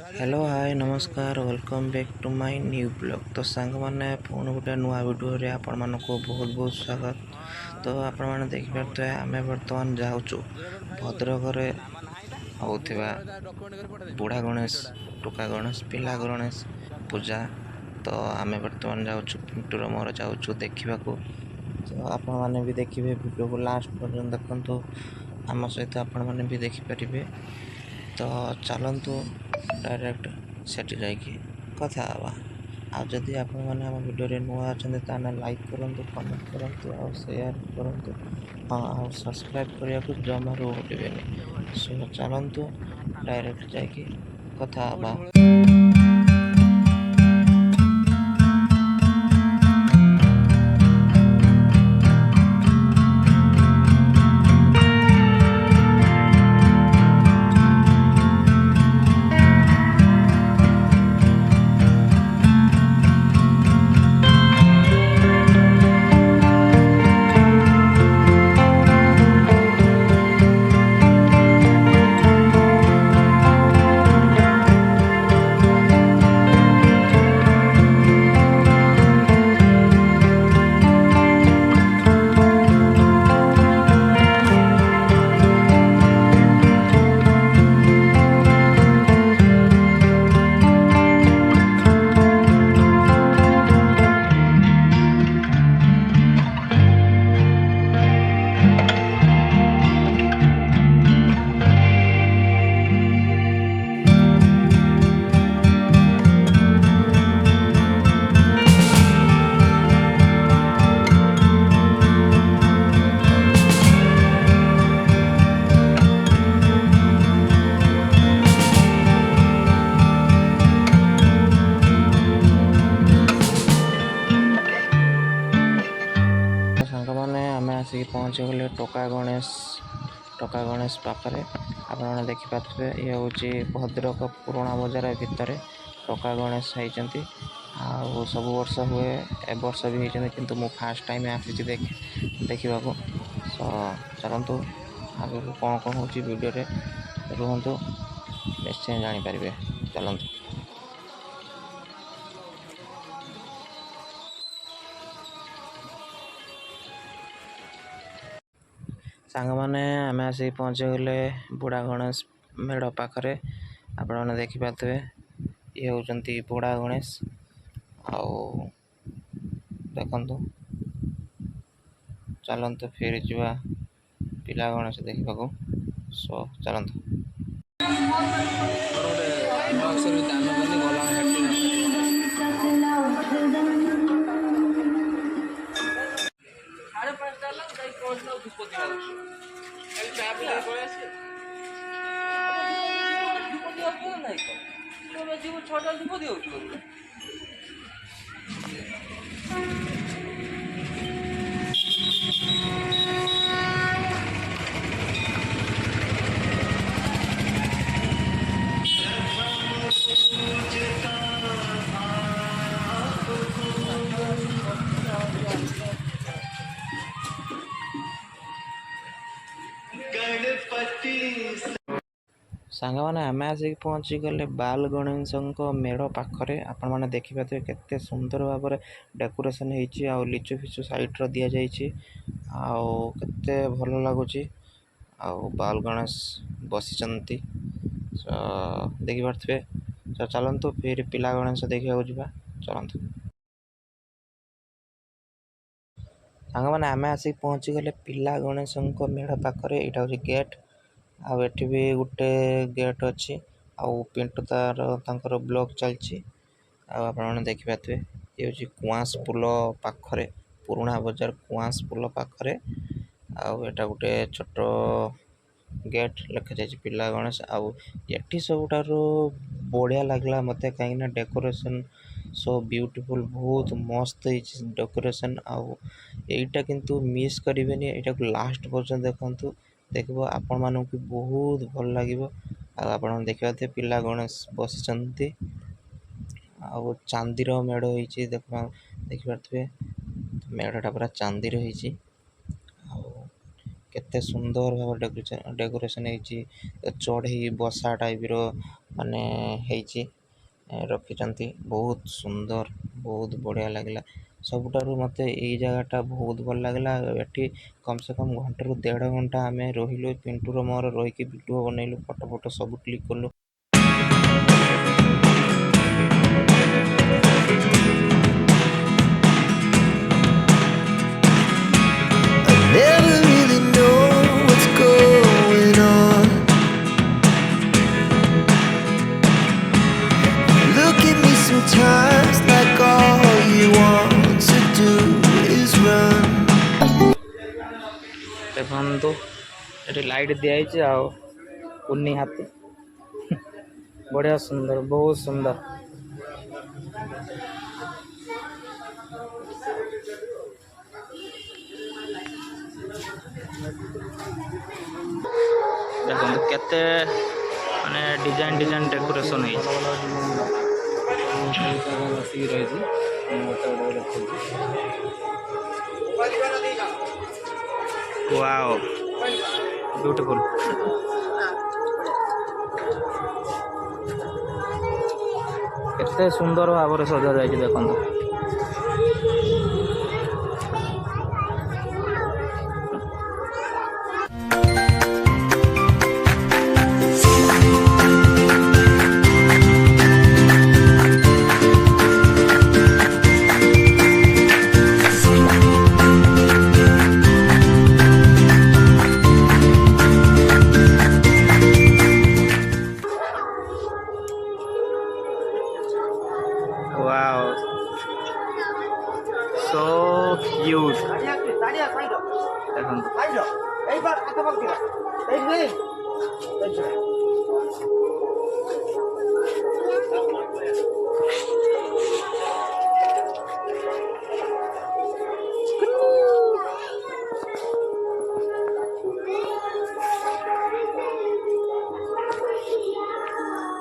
Hello hi नमस्कार welcome back to my new blog. तो song मैंने पुणी गोटे नुआ वीडियो रे आपण मानक बहुत बहुत स्वागत। तो आपण मैंने देखिपे आम बर्तमान जाऊँ भद्रक होता बुढ़ा गणेश टोका गणेश पिला गणेश पूजा। तो आम बर्तमान जाऊँ पिंटूर मोर जाऊँ देखा। तो आपण मैंने भी देखिए वीडियो को लास्ट पर्यंत देखु आम सहित आपण मैंने भी देखिपारे। तो चलतु डायरेक्ट सेठी जाइए कथा हाँ। आ जदि आपण मैंने आम वीडियो नुआ अच्छा लाइक करूँ कमेंट करूँ और शेयर करूँ। हाँ और सब्सक्राइब करने को जमारू भूलें। सो चलतु डायरेक्ट जाइए कथा हाँ। सांग मैंने आम आसिक पहुँची गले टोका गणेश पाखे। आपने देखिपे ये हूँ भद्रक पुराणा बजार भितर टोका गणेश होती। सब वर्ष हुए ए वर्ष भी होती किंतु मु फास्ट टाइम आसी देखा। सो चलतु आगे कौन कौन हो वीडियो रे रुहतु निश्चय जानीपारे। चलतु सांग मैंने आम आसिक पहुँची गले बुढ़ा गणेश मेढ़ पाखे। आपने देखिपे ये होती बुढ़ा गणेश आउ देखु। चलतु फिर जा पिला गणेश देखा। सो चलतु सांग मैंने आम आसिक पहुँची गले बाल गणेश मेढ़ पाखे। आपण मैंने देखिपे केते सुंदर भाव में डेकोरेशन होती। लिचु फिचु साइड दि जाते भल लगुच। बाल गणेश बसी देखिपे। तो चलतु फिर पिला गणेश देखा जा। चलतु सांग मैंने आम आसिक पहुँची गले पिला गणेश मेढ़ पाखे। यहाँ हूँ गेट आठ भी गोटे गेट अच्छी। पिंटू तार ब्लॉग चलती आपने देखिपे। ये हूँ कुआस पुल पाखे पुराणा बजार कुआस पुल पाखे। आटा गोटे छोट गेट लिखा जाए पिला गणेश। आठी सबुठ बढ़िया लगला मत कहीं डेकोरेशन सो ब्यूटीफुल बहुत मस्त डेकोरेशन। आईटा किंतु मिस करेंगे यहाँ को लास्ट पर्यटन देखु। देखो आपण मानक बहुत भल लगे। आप देखा पिला गणेश बस चांदीर मेढ़ हो देखिपे। मेढ़टा पूरा चांदीर हो केते सुंदर भाव डेकोरेशन चढ़ई बसा टाइप ମାନେ ହେଇଛି ରଖିଛନ୍ତି। ବହୁତ ସୁନ୍ଦର, ବହୁତ ବଢ଼ିଆ ଲାଗିଲା। ସବୁଠାରୁ ମୋତେ ଏଇ ଜାଗାଟା ବହୁତ ଭଲ ଲାଗିଲା। ଏଠି କମ୍ ସେ କମ୍ ଘଣ୍ଟାରୁ 1.5 ଘଣ୍ଟା ଆମେ ରହିଲୁ। ପିଣ୍ଟୁର ମୋର ରହିକି ଭିଡ଼ିଓ ବନେଇଲୁ, ଫଟୋ ଫଟୋ ସବୁ କ୍ଲିକ୍ କଲୁ। Never really know what's going on. Look at me sometimes like all you want to do is run. ଦେଖନ୍ତୁ ଏଠି ଲାଇଟ୍ ଦିଆହେଇଛି ଆଉ କୁନି ହାତୀ ବଢ଼ିଆ ସୁନ୍ଦର, ବହୁତ ସୁନ୍ଦର। ଦେଖନ୍ତୁ କେତେ ମାନେ ଡିଜାଇନ୍ ଡେକୋରେସନ୍ ହେଇଛି। Wow, beautiful. କେତେ ସୁନ୍ଦର ଭାବରେ ସଜା ଯାଇଛି ଦେଖନ୍ତୁ। Wow, so cute. দেখুন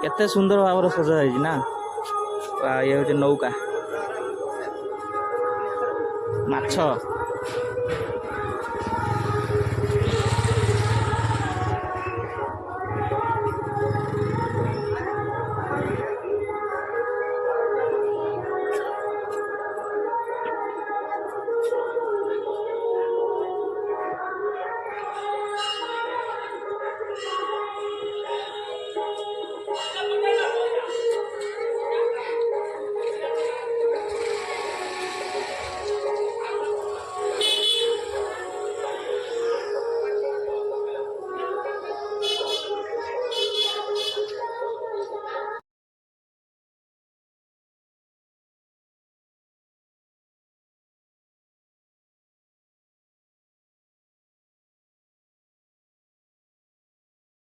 କେତେ ସୁନ୍ଦର ଭାବରେ ସଜା ହେଇଛି ନା। ଇଏ ହେଉଛି ନୌକା, ମାଛ।